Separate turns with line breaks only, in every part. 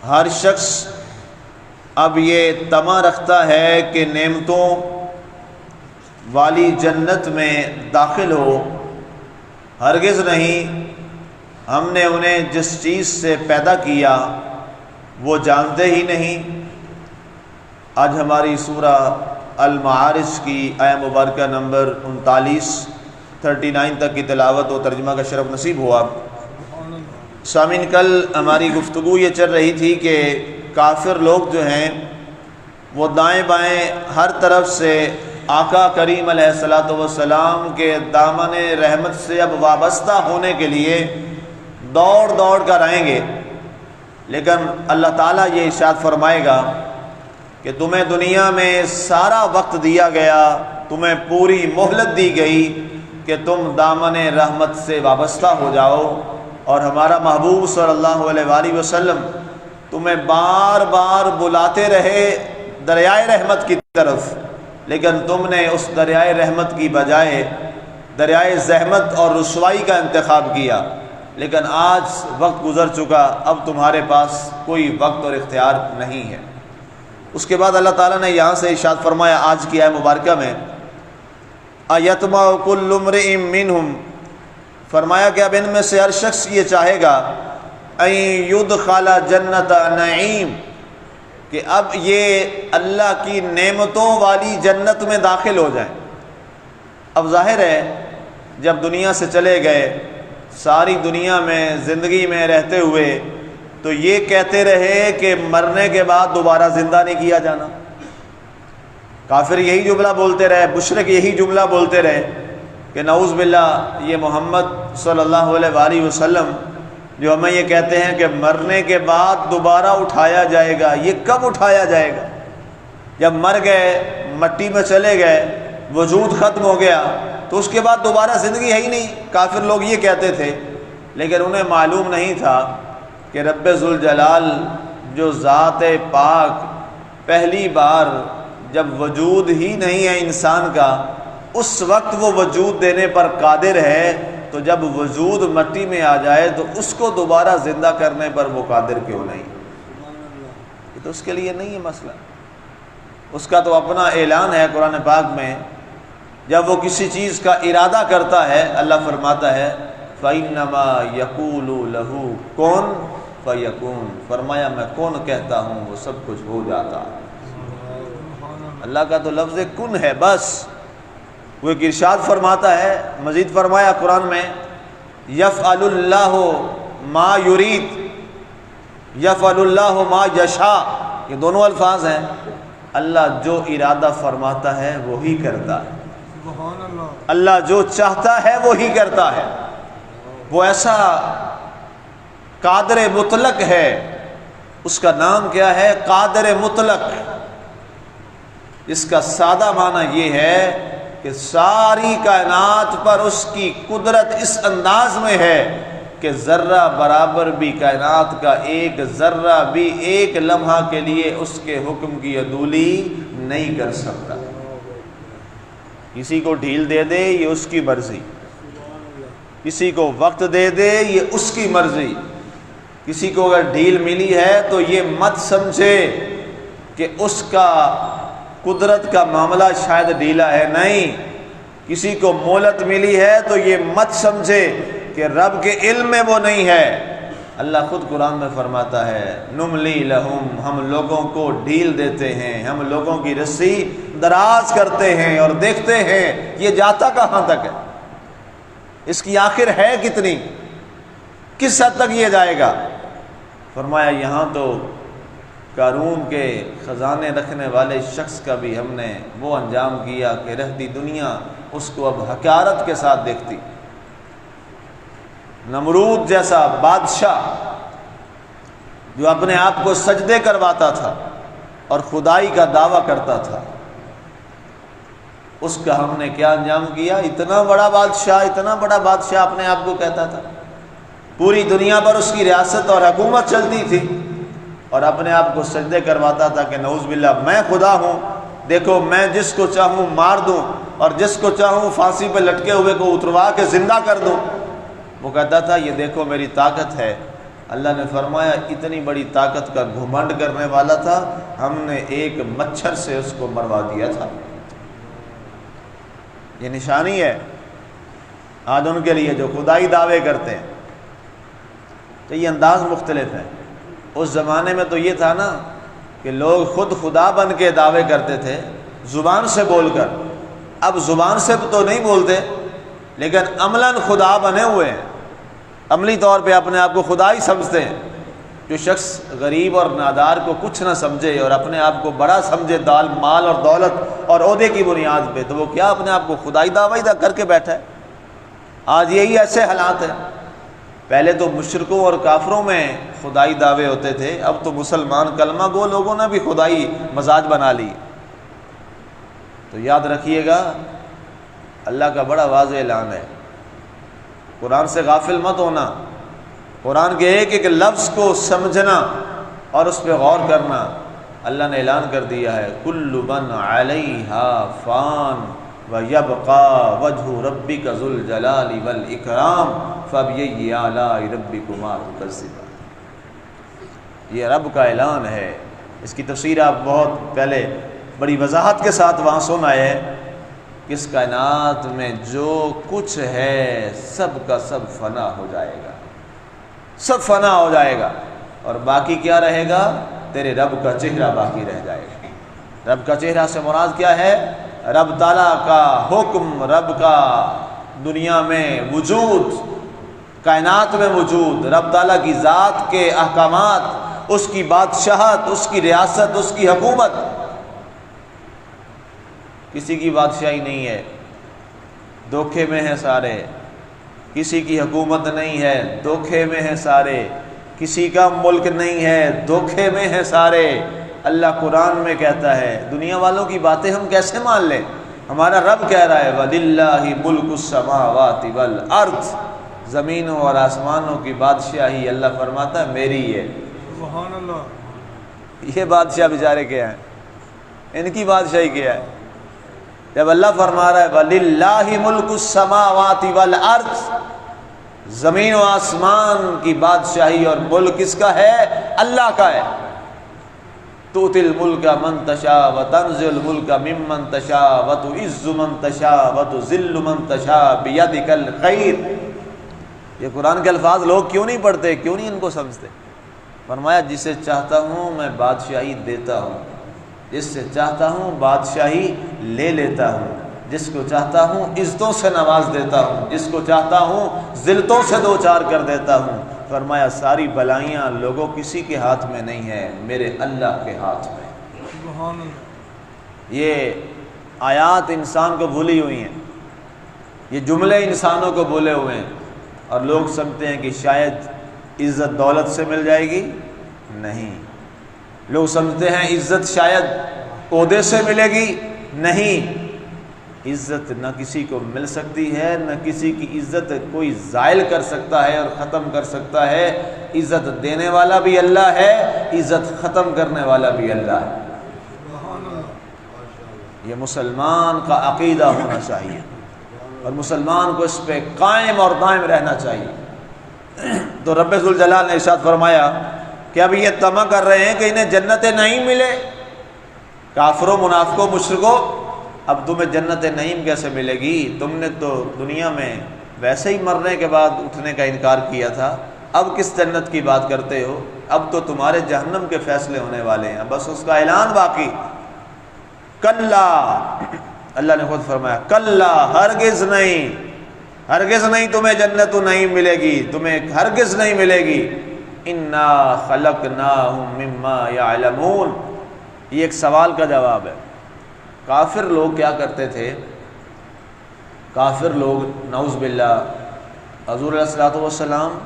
ہر شخص اب یہ طمع رکھتا ہے کہ نعمتوں والی جنت میں داخل ہو، ہرگز نہیں۔ ہم نے انہیں جس چیز سے پیدا کیا وہ جانتے ہی نہیں۔ آج ہماری سورہ المعارج کی آیہ مبارکہ نمبر 39 تک کی تلاوت و ترجمہ کا شرف نصیب ہوا۔ سامعین، کل ہماری گفتگو یہ چل رہی تھی کہ کافر لوگ جو ہیں وہ دائیں بائیں ہر طرف سے آقا کریم علیہ الصلوۃ والسلام کے دامن رحمت سے اب وابستہ ہونے کے لیے دوڑ دوڑ کر آئیں گے، لیکن اللہ تعالیٰ یہ ارشاد فرمائے گا کہ تمہیں دنیا میں سارا وقت دیا گیا، تمہیں پوری مہلت دی گئی کہ تم دامن رحمت سے وابستہ ہو جاؤ، اور ہمارا محبوب صلی اللہ علیہ وآلہ وسلم تمہیں بار بار بلاتے رہے دریائے رحمت کی طرف، لیکن تم نے اس دریائے رحمت کی بجائے دریائے زحمت اور رسوائی کا انتخاب کیا۔ لیکن آج وقت گزر چکا، اب تمہارے پاس کوئی وقت اور اختیار نہیں ہے۔ اس کے بعد اللہ تعالیٰ نے یہاں سے ارشاد فرمایا آج کی آیہ مبارکہ میں، اَیَطْمَعُ كُلُّ امْرِئٍ مِّنْهُمْ، فرمایا کہ اب ان میں سے ہر شخص یہ چاہے گا اَن يُدْخَلَ جَنَّةَ نَعِيمٍ، کہ اب یہ اللہ کی نعمتوں والی جنت میں داخل ہو جائیں۔ اب ظاہر ہے جب دنیا سے چلے گئے، ساری دنیا میں زندگی میں رہتے ہوئے تو یہ کہتے رہے کہ مرنے کے بعد دوبارہ زندہ نہیں کیا جانا۔ کافر یہی جملہ بولتے رہے، مشرک یہی جملہ بولتے رہے کہ نعوذ باللہ یہ محمد صلی اللہ علیہ وآلہ وسلم جو ہمیں یہ کہتے ہیں کہ مرنے کے بعد دوبارہ اٹھایا جائے گا، یہ کب اٹھایا جائے گا؟ جب مر گئے، مٹی میں چلے گئے، وجود ختم ہو گیا تو اس کے بعد دوبارہ زندگی ہے ہی نہیں۔ کافر لوگ یہ کہتے تھے، لیکن انہیں معلوم نہیں تھا کہ رب ذوالجلال جو ذات پاک پہلی بار جب وجود ہی نہیں ہے انسان کا، اس وقت وہ وجود دینے پر قادر ہے، تو جب وجود مٹی میں آ جائے تو اس کو دوبارہ زندہ کرنے پر وہ قادر کیوں نہیں؟ یہ تو اس کے لیے نہیں ہے مسئلہ، اس کا تو اپنا اعلان ہے قرآن پاک میں۔ جب وہ کسی چیز کا ارادہ کرتا ہے، اللہ فرماتا ہے فَإِنَّمَا يَقُولُ لَهُ كُن فَيَكُونُ، فرمایا میں کون کہتا ہوں وہ سب کچھ ہو جاتا۔ اللہ کا تو لفظ کن ہے بس۔ وہ ایک ارشاد فرماتا ہے، مزید فرمایا قرآن میں یفعل اللہ ما یرید، یفعل اللہ ما یشاء، یہ دونوں الفاظ ہیں۔ اللہ جو ارادہ فرماتا ہے وہی کرتا ہے، اللہ جو چاہتا ہے وہی کرتا ہے۔ وہ ایسا قادر مطلق ہے، اس کا نام کیا ہے؟ قادر مطلق۔ اس کا سادہ معنی یہ ہے کہ ساری کائنات پر اس کی قدرت اس انداز میں ہے کہ ذرہ برابر بھی کائنات کا ایک ذرہ بھی ایک لمحہ کے لیے اس کے حکم کی عدولی نہیں کر سکتا۔ کسی کو ڈھیل دے دے یہ اس کی مرضی، کسی کو وقت دے دے یہ اس کی مرضی۔ کسی کو اگر ڈھیل ملی ہے تو یہ مت سمجھے کہ اس کا قدرت کا معاملہ شاید ڈھیلا ہے، نہیں۔ کسی کو مہلت ملی ہے تو یہ مت سمجھے کہ رب کے علم میں وہ نہیں ہے۔ اللہ خود قرآن میں فرماتا ہے نملی لہم، ہم لوگوں کو ڈھیل دیتے ہیں، ہم لوگوں کی رسی دراز کرتے ہیں اور دیکھتے ہیں یہ جاتا کہاں تک ہے، اس کی آخر ہے کتنی، کس حد تک یہ جائے گا۔ فرمایا یہاں تو قارون کے خزانے رکھنے والے شخص کا بھی ہم نے وہ انجام کیا کہ رہتی دنیا اس کو اب حقارت کے ساتھ دیکھتی۔ نمرود جیسا بادشاہ جو اپنے آپ کو سجدے کرواتا تھا اور خدائی کا دعویٰ کرتا تھا، اس کا ہم نے کیا انجام کیا؟ اتنا بڑا بادشاہ اپنے آپ کو کہتا تھا، پوری دنیا پر اس کی ریاست اور حکومت چلتی تھی، اور اپنے آپ کو سجدے کرواتا تھا کہ نعوذ باللہ میں خدا ہوں، دیکھو میں جس کو چاہوں مار دوں اور جس کو چاہوں پھانسی پہ لٹکے ہوئے کو اتروا کے زندہ کر دوں۔ وہ کہتا تھا یہ دیکھو میری طاقت ہے، اللہ نے فرمایا اتنی بڑی طاقت کا گھمنڈ کرنے والا تھا، ہم نے ایک مچھر سے اس کو مروا دیا تھا۔ یہ نشانی ہے آج ان کے لیے جو خدائی دعوے کرتے ہیں۔ تو یہ انداز مختلف ہیں۔ اس زمانے میں تو یہ تھا نا کہ لوگ خود خدا بن کے دعوے کرتے تھے زبان سے بول کر، اب زبان سے تو نہیں بولتے لیکن عملاً خدا بنے ہوئے ہیں، عملی طور پہ اپنے آپ کو خدا ہی سمجھتے ہیں۔ جو شخص غریب اور نادار کو کچھ نہ سمجھے اور اپنے آپ کو بڑا سمجھے مال اور دولت اور عہدے کی بنیاد پہ، تو وہ کیا اپنے آپ کو خدائی دعوی کر کے بیٹھا ہے؟ آج یہی ایسے حالات ہیں۔ پہلے تو مشرکوں اور کافروں میں خدائی دعوے ہوتے تھے، اب تو مسلمان کلمہ گو لوگوں نے بھی خدائی مزاج بنا لی۔ تو یاد رکھیے گا اللہ کا بڑا واضح اعلان ہے، قرآن سے غافل مت ہونا، قرآن کے ایک ایک لفظ کو سمجھنا اور اس پہ غور کرنا۔ اللہ نے اعلان کر دیا ہے کل من علیہا فان وَيَبْقَى وَجْهُ رَبِّكَ ذُو الْجَلَالِ وَالْإِكْرَامِ فَبِأَيِّ آلَاءِ رَبِّكُمَا تُكَذِّبَانِ۔ یہ رب کا اعلان ہے، اس کی تفسیر آپ بہت پہلے بڑی وضاحت کے ساتھ وہاں سن آئے ہیں کہ اس کائنات میں جو کچھ ہے سب کا سب فنا ہو جائے گا، سب فنا ہو جائے گا، اور باقی کیا رہے گا؟ تیرے رب کا چہرہ باقی رہ جائے گا۔ رب کا چہرہ سے مراد کیا ہے؟ رب تعالیٰ کا حکم، رب کا دنیا میں وجود، کائنات میں وجود، رب تعالیٰ کی ذات کے احکامات، اس کی بادشاہت، اس کی ریاست، اس کی حکومت۔ کسی کی بادشاہی نہیں ہے، دھوکے میں ہیں سارے، کسی کی حکومت نہیں ہے، دھوکے میں ہیں سارے، کسی کا ملک نہیں ہے، دھوکے میں ہیں سارے۔ اللہ قرآن میں کہتا ہے، دنیا والوں کی باتیں ہم کیسے مان لیں؟ ہمارا رب کہہ رہا ہے وَلِلَّهِ مُلْكُ السَّمَاوَاتِ وَالْأَرْضِ، زمینوں اور آسمانوں کی بادشاہی اللہ فرماتا ہے میری ہے۔
سبحان اللہ۔
یہ بادشاہ بیچارے کیا ہیں؟ ان کی بادشاہی کیا ہے؟ جب اللہ فرما رہا ہے وَلِلَّهِ مُلْكُ السَّمَاوَاتِ وَالْأَرْضِ، زمین و آسمان کی بادشاہی اور ملک کس کا ہے؟ اللہ کا ہے۔ تُؤْتِي الْمُلْكَ مَن تَشَاءُ وَتَنزِعُ الْمُلْكَ مِمَّن تَشَاءُ وَتُعِزُّ مَن تَشَاءُ وَتُذِلُّ مَن تَشَاءُ بِيَدِكَ الْخَيْرُ۔ یہ قرآن کے الفاظ لوگ کیوں نہیں پڑھتے، کیوں نہیں ان کو سمجھتے؟ فرمایا جسے چاہتا ہوں میں بادشاہی دیتا ہوں، جس سے چاہتا ہوں بادشاہی لے لیتا ہوں، جس کو چاہتا ہوں عزتوں سے نواز دیتا ہوں، جس کو چاہتا ہوں ذلتوں سے دوچار کر دیتا ہوں۔ فرمایا ساری بلائیاں لوگوں کسی کے ہاتھ میں نہیں ہیں، میرے اللہ کے ہاتھ میں۔
سبحان اللہ۔
یہ آیات انسان کو بھولی ہوئی ہیں، یہ جملے انسانوں کو بھولے ہوئے ہیں، اور لوگ سمجھتے ہیں کہ شاید عزت دولت سے مل جائے گی، نہیں۔ لوگ سمجھتے ہیں عزت شاید عہدے سے ملے گی، نہیں۔ عزت نہ کسی کو مل سکتی ہے، نہ کسی کی عزت کوئی زائل کر سکتا ہے اور ختم کر سکتا ہے۔ عزت دینے والا بھی اللہ ہے، عزت ختم کرنے والا بھی اللہ ہے۔
سبحان اللہ۔
یہ مسلمان کا عقیدہ ہونا چاہیے، اور مسلمان کو اس پہ قائم اور دائم رہنا چاہیے۔ تو رب ذوالجلال نے ارشاد فرمایا کہ اب یہ طمع کر رہے ہیں کہ انہیں جنت نعیم ملے، کافروں، منافقوں، مشرکوں، اب تمہیں جنت نعیم کیسے ملے گی؟ تم نے تو دنیا میں ویسے ہی مرنے کے بعد اٹھنے کا انکار کیا تھا، اب کس جنت کی بات کرتے ہو؟ اب تو تمہارے جہنم کے فیصلے ہونے والے ہیں، بس اس کا اعلان باقی۔ کلا، اللہ نے خود فرمایا کلا، ہرگز نہیں، ہرگز نہیں تمہیں جنت نعیم ملے گی، تمہیں ہرگز نہیں ملے گی۔ انا خلقناہم مما یعلمون، یہ ایک سوال کا جواب ہے۔ کافر لوگ کیا کرتے تھے؟ کافر لوگ نعوذ باللہ حضور علیہ الصلوۃ والسلام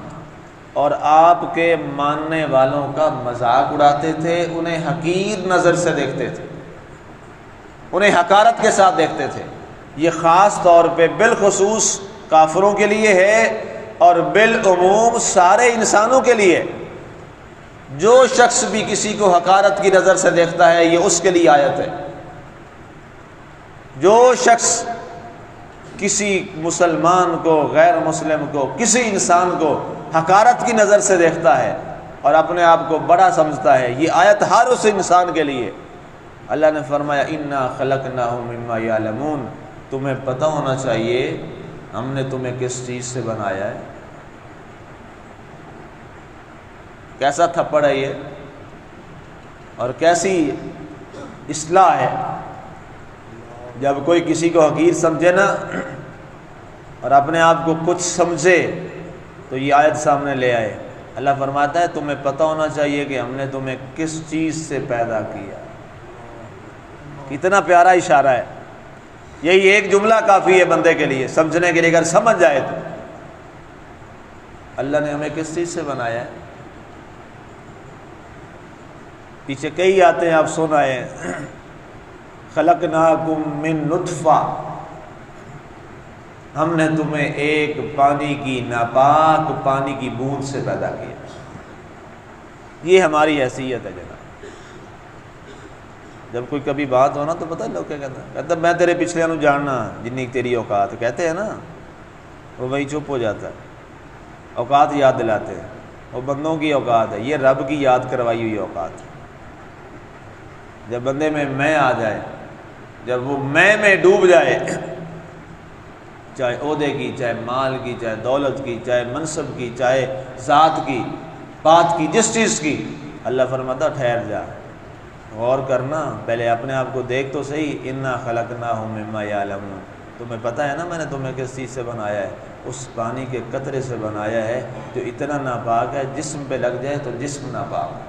اور آپ کے ماننے والوں کا مذاق اڑاتے تھے، انہیں حقیر نظر سے دیکھتے تھے، انہیں حقارت کے ساتھ دیکھتے تھے۔ یہ خاص طور پہ بالخصوص کافروں کے لیے ہے، اور بالعموم سارے انسانوں کے لیے۔ جو شخص بھی کسی کو حقارت کی نظر سے دیکھتا ہے، یہ اس کے لیے آیت ہے۔ جو شخص کسی مسلمان کو، غیر مسلم کو، کسی انسان کو حقارت کی نظر سے دیکھتا ہے اور اپنے آپ کو بڑا سمجھتا ہے۔ یہ آیت ہر اس انسان کے لیے۔ اللہ نے فرمایا انا خلقناہم مما یعلمون، تمہیں پتہ ہونا چاہیے ہم نے تمہیں کس چیز سے بنایا ہے۔ کیسا تھپڑ ہے یہ، اور کیسی اصلاح ہے۔ جب کوئی کسی کو حقیر سمجھے نا اور اپنے آپ کو کچھ سمجھے تو یہ آیت سامنے لے آئے۔ اللہ فرماتا ہے تمہیں پتہ ہونا چاہیے کہ ہم نے تمہیں کس چیز سے پیدا کیا۔ کتنا پیارا اشارہ ہے۔ یہی ایک جملہ کافی ہے بندے کے لیے سمجھنے کے لیے، اگر سمجھ جائے تو اللہ نے ہمیں کس چیز سے بنایا ہے۔ پیچھے کئی آتے ہیں، آپ سن آئے ہیں خلقناکم من نطفہ، ہم نے تمہیں ایک پانی کی ناپاک پانی کی بوند سے پیدا کیا۔ یہ ہماری حیثیت ہے جناب۔ جب کوئی کبھی بات ہو نا تو پتہ لوگ کیا کہتا ہے، کہتا میں تیرے پچھلے نو جاننا جنی تیری اوقات، کہتے ہیں نا، وہ وہی چپ ہو جاتا ہے۔ اوقات یاد دلاتے ہیں، وہ بندوں کی اوقات ہے، یہ رب کی یاد کروائی ہوئی اوقات ہے۔ جب بندے میں آ جائے، جب وہ میں ڈوب جائے، چاہے عہدے کی، چاہے مال کی، چاہے دولت کی، چاہے منصب کی، چاہے ذات کی، بات کی، جس چیز کی، اللہ فرماتا ٹھہر جا، غور کرنا، پہلے اپنے آپ کو دیکھ تو صحیح۔ انا خلقناہم مما یعلمون، تمہیں پتہ ہے نا میں نے تمہیں کس چیز سے بنایا ہے؟ اس پانی کے قطرے سے بنایا ہے جو اتنا ناپاک ہے، جسم پہ لگ جائے تو جسم ناپاک،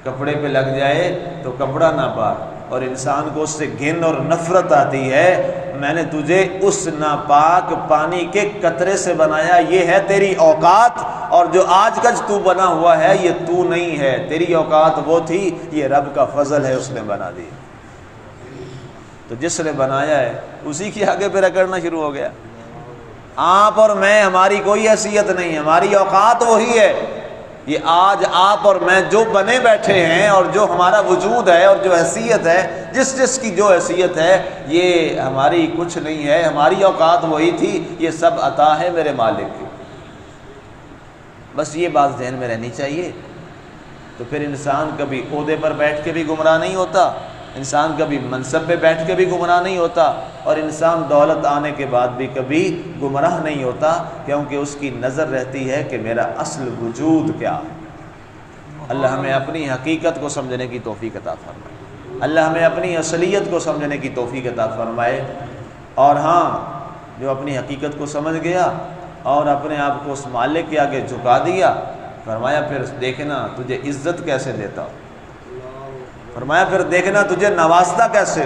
کپڑے پہ لگ جائے تو کپڑا ناپاک، اور انسان کو اس سے گھن اور نفرت آتی ہے۔ میں نے تجھے اس ناپاک پانی کے قطرے سے بنایا، یہ ہے تیری اوقات، اور جو آج کل تو بنا ہوا ہے یہ تو نہیں ہے، تیری اوقات وہ تھی، یہ رب کا فضل ہے، اس نے بنا دی۔ تو جس نے بنایا ہے اسی کی آگے پہ رگڑنا شروع ہو گیا۔ آپ اور میں، ہماری کوئی حیثیت نہیں، ہماری اوقات وہی ہے۔ یہ آج آپ اور میں جو بنے بیٹھے ہیں اور جو ہمارا وجود ہے اور جو حیثیت ہے، جس کی جو حیثیت ہے، یہ ہماری کچھ نہیں ہے، ہماری اوقات وہی تھی، یہ سب عطا ہے میرے مالک کی۔ بس یہ بات ذہن میں رہنی چاہیے۔ تو پھر انسان کبھی عہدے پر بیٹھ کے بھی گمراہ نہیں ہوتا، انسان کبھی منصب پہ بیٹھ کے بھی گمراہ نہیں ہوتا، اور انسان دولت آنے کے بعد بھی کبھی گمراہ نہیں ہوتا، کیونکہ اس کی نظر رہتی ہے کہ میرا اصل وجود کیا ہے۔ اللہ ہمیں اپنی حقیقت کو سمجھنے کی توفیق عطا فرمائے، اللہ ہمیں اپنی اصلیت کو سمجھنے کی توفیق عطا فرمائے۔ اور ہاں، جو اپنی حقیقت کو سمجھ گیا اور اپنے آپ کو اس مالک کے آگے جھکا دیا، فرمایا پھر دیکھنا تجھے عزت کیسے دیتا ہوں، فرمایا پھر دیکھنا تجھے نوازتا کیسے،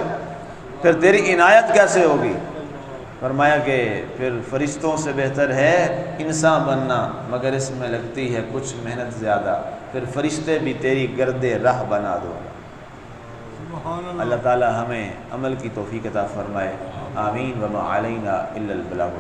پھر تیری عنایت کیسے ہوگی۔ فرمایا کہ پھر فرشتوں سے بہتر ہے انسان بننا، مگر اس میں لگتی ہے کچھ محنت زیادہ، پھر فرشتے بھی تیری گرد راہ بنا دو۔ اللہ تعالی ہمیں عمل کی توفیق عطا فرمائے، آمین۔ وما علینا الا البلاغ۔